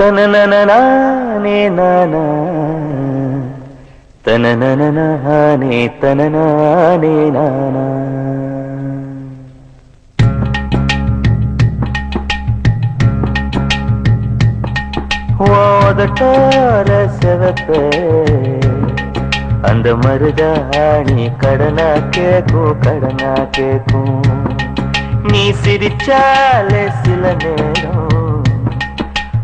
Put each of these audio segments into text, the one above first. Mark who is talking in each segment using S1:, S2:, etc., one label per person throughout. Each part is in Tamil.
S1: தனனனே நானா தனனனே தனனே நானா ஓதட்டார செவப்ப அந்த மருதாணி கடனா கேக்கும் நீ சிரிச்சாலே சில நேரம்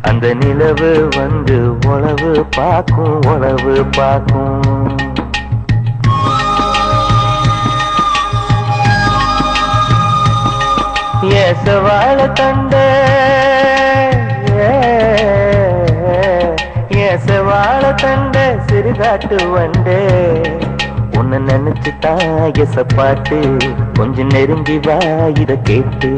S1: அந்த நிலவு வந்து உளவு பார்க்கும் ஏசவாழ தண்டே ஏசவாழ தண்டே சிறுகாட்டு வண்டே உன்னை நினைச்சுதான் எசப்பாட்டு கொஞ்சம் நெருங்கி வா இத கேட்டு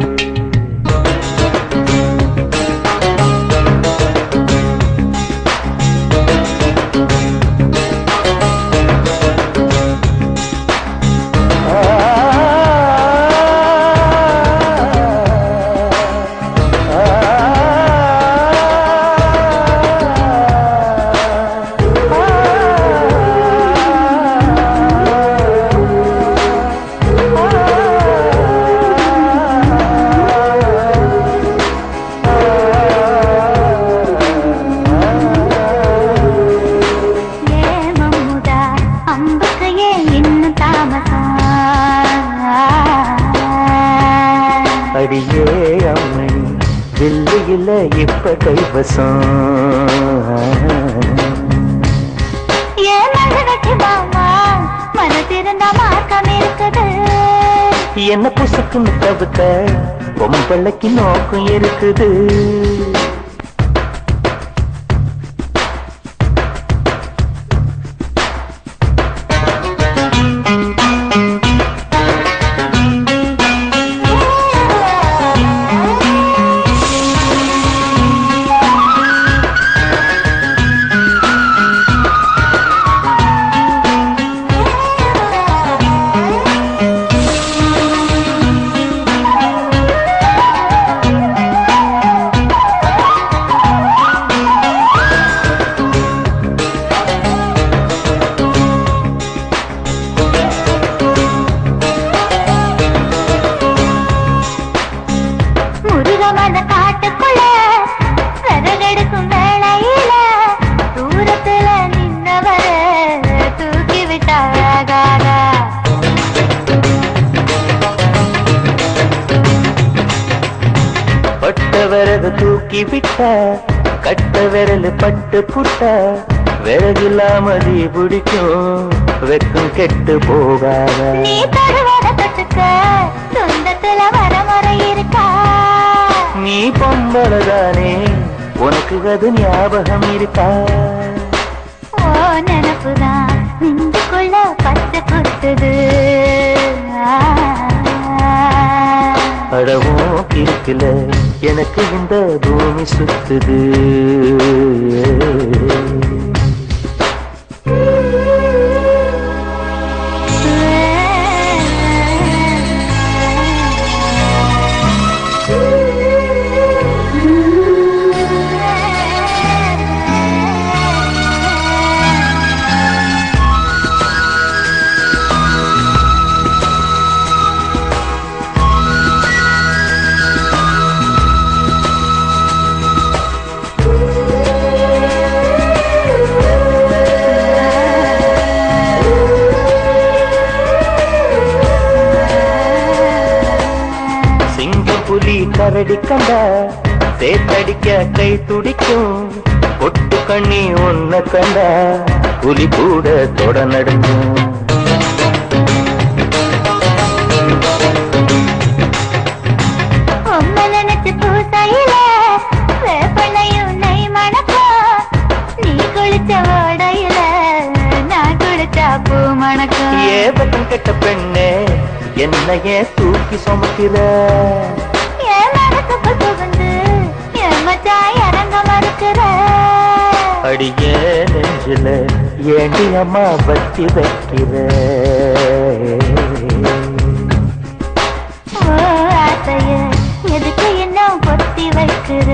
S1: அடியே அம்மணி தில்லியில இப்ப கைவசம் என்ன புசுக்குன்னு தவிர்க்க பொம்பளைக்கு நோக்கம் இருக்குது விறகு தூக்கி விட்ட கட்ட விரல் பட்டு புட்ட விறகில்லாம தீ பிடிக்கும் வெக்கம் கெட்டு போகாத
S2: நீ தருவத தொட்டுக்க சொந்தத்துல வரமுறை இருக்கா
S1: நீ பொம்பளதானே உனக்கு அது ஞாபகம் இருக்கா
S2: ஓ நினப்புதான் நெஞ்சுக்குள்ள பச்சை குத்துது
S1: அடவோ இருக்குல எனக்கு இந்த பூமி சுத்துது புலி கரடி கண்ட சேத்தடிக்க கை துடிக்கும் பொட்டு கண்ணி ஒன்ன கண்ட புலி கூட தொட நடுங்கும்
S2: நினைச்சு பூசையில வேப்பனையும் நெய் மணக்கும் நீ குளிச்ச ஓடையில நான் குளிச்சா பூ மணக்கும்
S1: ஏ பக்கம் கெட்ட பெண்ணே என்னையே தூக்கி சுமக்கிற அடியே நெஞ்சில ஏண்டி அம்மா பத்தி வைக்கிற
S2: ஆசைய எதுக்கு என்ன பொத்தி வைக்கிற